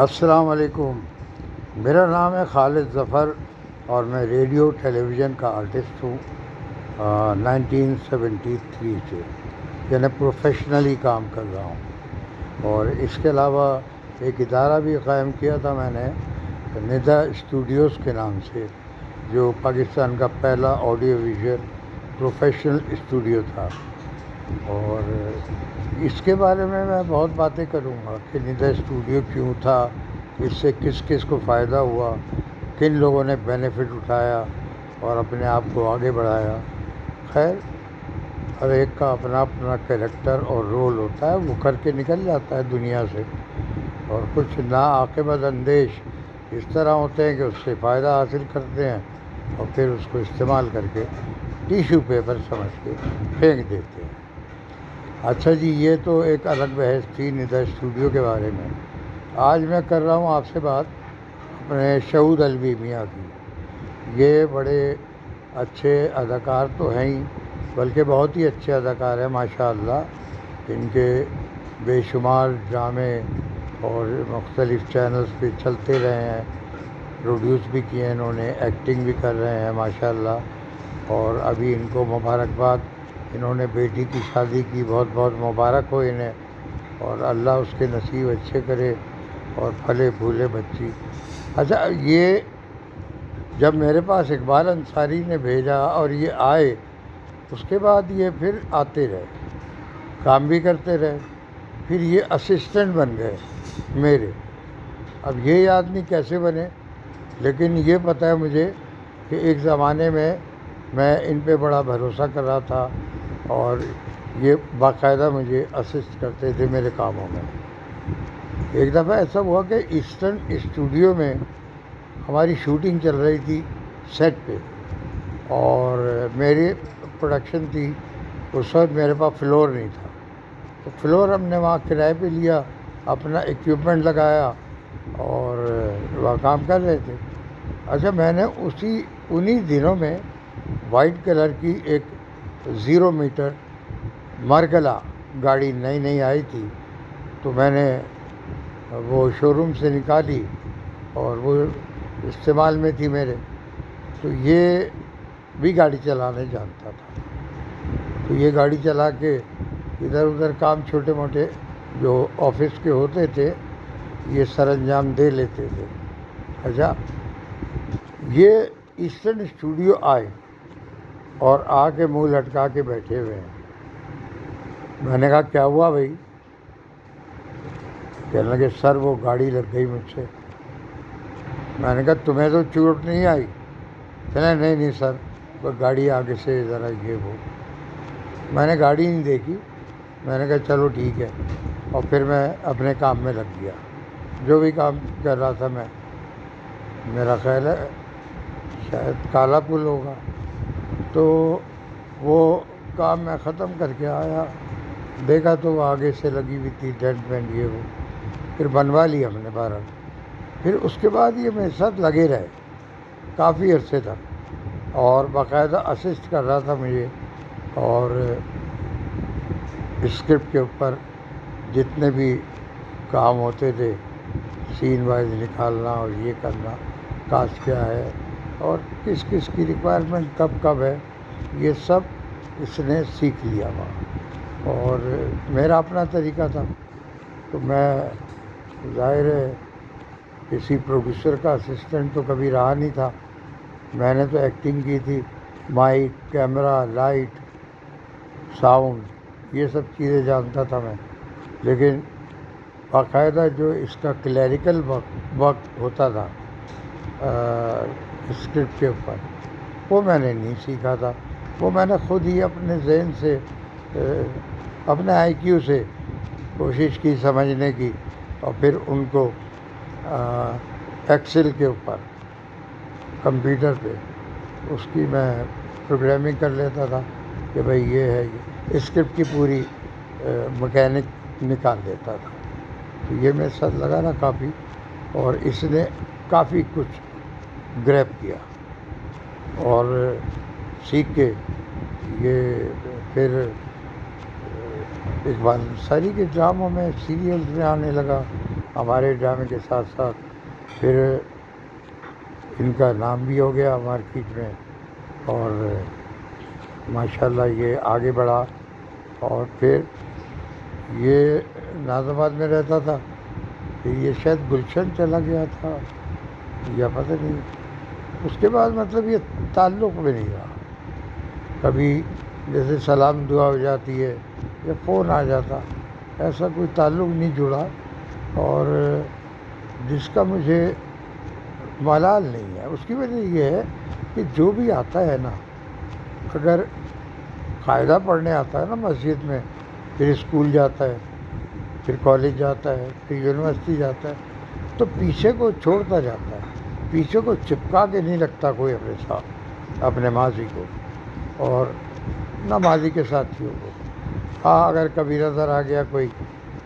السلام علیکم. میرا نام ہے خالد ظفر اور میں ریڈیو ٹیلی ویژن کا آرٹسٹ ہوں 1973 سے، یعنی پروفیشنلی کام کر رہا ہوں. اور اس کے علاوہ ایک ادارہ بھی قائم کیا تھا میں نے ندا اسٹوڈیوز کے نام سے، جو پاکستان کا پہلا آڈیو ویژول پروفیشنل اسٹوڈیو تھا. اور اس کے بارے میں بہت باتیں کروں گا کہ ندا اسٹوڈیو کیوں تھا، اس سے کس کس کو فائدہ ہوا، کن لوگوں نے بینیفٹ اٹھایا اور اپنے آپ کو آگے بڑھایا. خیر، ہر ایک کا اپنا اپنا کریکٹر اور رول ہوتا ہے، وہ کر کے نکل جاتا ہے دنیا سے. اور کچھ ناعاقبت اندیش اس طرح ہوتے ہیں کہ اس سے فائدہ حاصل کرتے ہیں اور پھر اس کو استعمال کر کے ٹیشو پیپر سمجھ کے پھینک دیتے ہیں. اچھا جی، یہ تو ایک الگ بحث تھی ندا اسٹوڈیو کے بارے میں. آج میں کر رہا ہوں آپ سے بات اپنے شہود علوی میاں کی. یہ بڑے اچھے اداکار تو ہیں ہی، بلکہ بہت ہی اچھے اداکار ہیں ماشاء اللہ. ان کے بے شمار ڈرامے اور مختلف چینلز پہ چلتے رہے ہیں، پروڈیوس بھی کیے انہوں نے، ایکٹنگ بھی کر رہے ہیں ماشاء اللہ. اور ابھی ان کو مبارکباد، انہوں نے بیٹی کی شادی کی، بہت بہت مبارک ہو انہیں، اور اللہ اس کے نصیب اچھے کرے اور پھلے پھولے بچی. اچھا، یہ جب میرے پاس اقبال انصاری نے بھیجا اور یہ آئے، اس کے بعد یہ پھر آتے رہے، کام بھی کرتے رہے، پھر یہ اسسٹنٹ بن گئے میرے. اب یہ یاد نہیں کیسے بنے، لیکن یہ پتہ ہے مجھے کہ ایک زمانے میں ان پہ بڑا بھروسہ کر رہا تھا اور یہ باقاعدہ مجھے اسسٹ کرتے تھے میرے کاموں میں. ایک دفعہ ایسا ہوا کہ ایسٹرن اسٹوڈیو میں ہماری شوٹنگ چل رہی تھی سیٹ پہ، اور میری پروڈکشن تھی. اس وقت میرے پاس فلور نہیں تھا، تو فلور ہم نے وہاں کرائے پہ لیا، اپنا ایکوپمنٹ لگایا اور وہاں کام کر رہے تھے. اچھا، میں نے انہی دنوں میں وائٹ کلر کی ایک 0 میٹر مرگلا گاڑی نئی نئی آئی تھی، تو میں نے وہ شو روم سے نکالی اور وہ استعمال میں تھی میرے. تو یہ بھی گاڑی چلانے جانتا تھا، تو یہ گاڑی چلا کے ادھر ادھر کام چھوٹے موٹے جو آفس کے ہوتے تھے یہ سر انجام دے لیتے تھے. اچھا، یہ ایسٹرن اسٹوڈیو آئے اور آ کے منہ لٹکا کے بیٹھے ہوئے ہیں. میں نے کہا کیا ہوا بھائی؟ کہنے لگے سر وہ گاڑی لگ گئی مجھ سے. میں نے کہا تمہیں تو چوٹ نہیں آئی؟ کہنے نہیں سر، وہ گاڑی آگے سے ذرا یہ وہ. میں نے گاڑی نہیں دیکھی. میں نے کہا چلو ٹھیک ہے، اور پھر میں اپنے کام میں لگ گیا. جو بھی کام کر رہا تھا میں، میرا خیال ہے شاید کالا پل ہوگا، تو وہ کام میں ختم کر کے آیا، دیکھا تو وہ آگے سے لگی ہوئی تھی ڈینٹ وینٹ یہ وہ. پھر بنوا لی ہم نے بہرحال. پھر اس کے بعد یہ میرے ساتھ لگے رہے کافی عرصے تک، اور باقاعدہ اسسٹ کر رہا تھا مجھے. اور اسکرپٹ کے اوپر جتنے بھی کام ہوتے تھے، سین وائز نکالنا اور یہ کرنا، کاسٹ کیا ہے اور کس کس کی ریکوائرمنٹ کب کب ہے، یہ سب اس نے سیکھ لیا وہاں. اور میرا اپنا طریقہ تھا، تو میں ظاہر ہے کسی پروڈیوسر کا اسسٹنٹ تو کبھی رہا نہیں تھا. میں نے تو ایکٹنگ کی تھی، مائک، کیمرہ، لائٹ، ساؤنڈ، یہ سب چیزیں جانتا تھا میں. لیکن باقاعدہ جو اس کا کلیریکل وقت ہوتا تھا اسکرپٹ کے اوپر، وہ میں نے نہیں سیکھا تھا. وہ میں نے خود ہی اپنے ذہن سے، اپنے آئی کیو سے کوشش کی سمجھنے کی، اور پھر ان کو ایکسل کے اوپر کمپیوٹر پہ اس کی میں پروگرامنگ کر لیتا تھا کہ بھائی یہ ہے، یہ اسکرپٹ کی پوری مکینک نکال دیتا تھا. تو یہ میرے ساتھ لگا نا کافی، اور اس نے کافی کچھ گریب کیا اور سیکھ کے یہ پھر اقبال انصاری کے ڈراموں میں، سیریلز میں آنے لگا، ہمارے ڈرامے کے ساتھ ساتھ پھر ان کا نام بھی ہو گیا مارکیٹ میں، اور ماشاءاللہ یہ آگے بڑھا، اور پھر یہ ناظم آباد میں رہتا تھا، پھر یہ شاید گلشن چلا گیا تھا یا پتہ نہیں، اس کے بعد مطلب یہ تعلق بھی نہیں رہا، کبھی جیسے سلام دعا ہو جاتی ہے یا فون آ جاتا، ایسا کوئی تعلق نہیں جڑا، اور جس کا مجھے ملال نہیں ہے۔ اس کی وجہ یہ ہے کہ جو بھی آتا ہے نا، اگر قاعدہ پڑھنے آتا ہے نا مسجد میں، پھر اسکول جاتا ہے، پھر کالج جاتا ہے، پھر یونیورسٹی جاتا ہے، تو پیچھے کو چھوڑتا جاتا ہے، پیچھے کو چپکا کے نہیں رکھتا کوئی اپنے ساتھ، اپنے ماضی کو، اور نہ ماضی کے ساتھیوں کو۔ ہاں اگر کبھی نظر آ گیا کوئی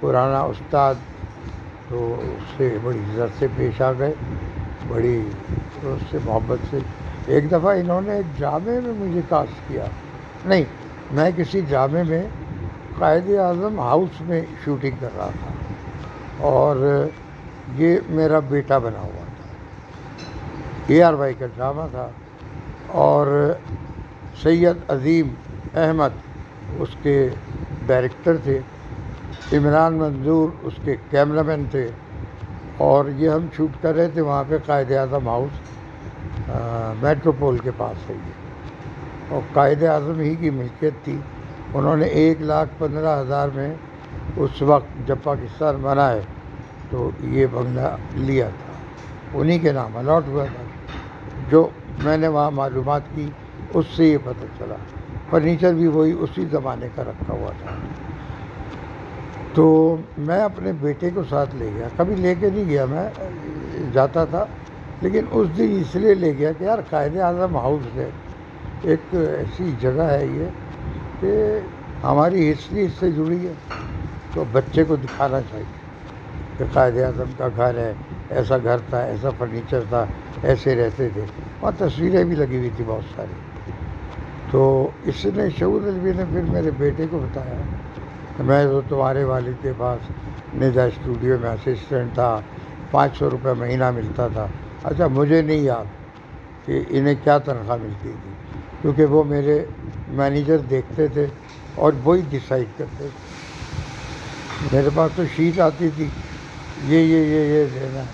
پرانا استاد تو اس سے بڑی عزت سے پیش آ گئے، بڑی اس سے محبت سے۔ ایک دفعہ انہوں نے ایک ڈرامے میں مجھے کاسٹ کیا، نہیں، میں کسی ڈرامے میں قائد اعظم ہاؤس میں شوٹنگ کر رہا تھا، اور یہ میرا بیٹا بنا ہوا تھا، ARY کا ڈرامہ تھا، اور سید عظیم احمد اس کے ڈائریکٹر تھے، عمران منظور اس کے کیمرہ مین تھے، اور یہ ہم شوٹ کر رہے تھے وہاں پہ قائد اعظم ہاؤس، میٹروپول کے پاس ہے یہ، اور قائد اعظم ہی کی ملکیت تھی۔ انہوں نے 1,15,000 میں اس وقت جب پاکستان بنا ہے تو یہ بنگلہ لیا تھا، انہی کے نام الاٹ ہوا تھا۔ جو میں نے وہاں معلومات کی اس سے یہ پتہ چلا، فرنیچر بھی وہی اسی زمانے کا رکھا ہوا تھا۔ تو میں اپنے بیٹے کو ساتھ لے گیا، کبھی لے کے نہیں گیا، میں جاتا تھا، لیکن اس دن اس لیے لے گیا کہ یار قائد اعظم ہاؤس ہے، ایک ایسی جگہ ہے یہ کہ ہماری ہسٹری اس سے جڑی ہے، تو بچے کو دکھانا چاہیے کہ قائد اعظم کا گھر ہے، ایسا گھر تھا، ایسا فرنیچر تھا، ایسے رہتے تھے، اور تصویریں بھی لگی ہوئی تھی بہت ساری۔ تو اس نے شعور علوی نے پھر میرے بیٹے کو بتایا کہ میں تو تمہارے والد کے پاس ندا اسٹوڈیو میں اسسٹنٹ تھا، 500 روپے مہینہ ملتا تھا۔ اچھا مجھے نہیں یاد کہ انہیں کیا تنخواہ ملتی تھی، کیونکہ وہ میرے مینیجر دیکھتے تھے اور وہی ڈیسائیڈ کرتے تھے۔ میرے پاس تو شیٹ آتی تھی، یہ دینا ہے،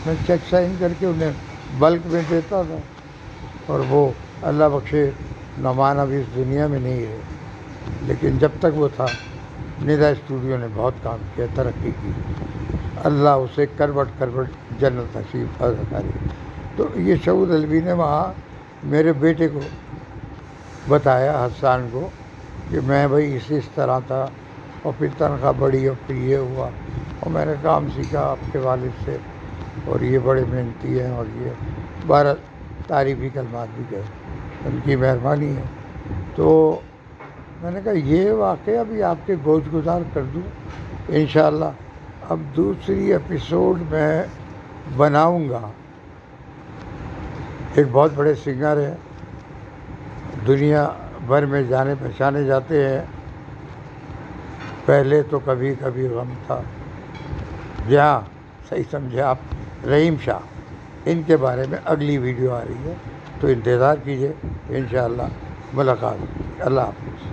میں چیک سائن کر کے انہیں بلک میں دیتا تھا، اور وہ اللہ بخشے نعمان ابھی اس دنیا میں نہیں ہے، لیکن جب تک وہ تھا ندا اسٹوڈیو نے بہت کام کیا، ترقی کی، اللہ اسے کروٹ جنت نصیب فرمائے۔ تو یہ شعور علوی نے وہاں میرے بیٹے کو بتایا، حسان کو، کہ میں بھائی اس طرح تھا، اور پھر تنخواہ بڑھی، اور پھر یہ ہوا، اور میں نے کام سیکھا آپ کے والد سے، اور یہ بڑے محنتی ہیں، اور یہ 12 تعریفی کلمات بھی گئے، ان کی مہربانی ہے۔ تو میں نے کہا یہ واقعہ بھی آپ کے گوش گزار کر دوں انشاءاللہ۔ اب دوسری ایپیسوڈ میں بناؤں گا، ایک بہت بڑے سنگر ہیں، دنیا بھر میں جانے پہچانے جاتے ہیں، پہلے تو کبھی کبھی غم تھا، جہاں صحیح سمجھے آپ، رحیم شاہ، ان کے بارے میں اگلی ویڈیو آ رہی ہے، تو انتظار کیجیے، انشاءاللہ ملاقات ہوگی۔ اللہ حافظ۔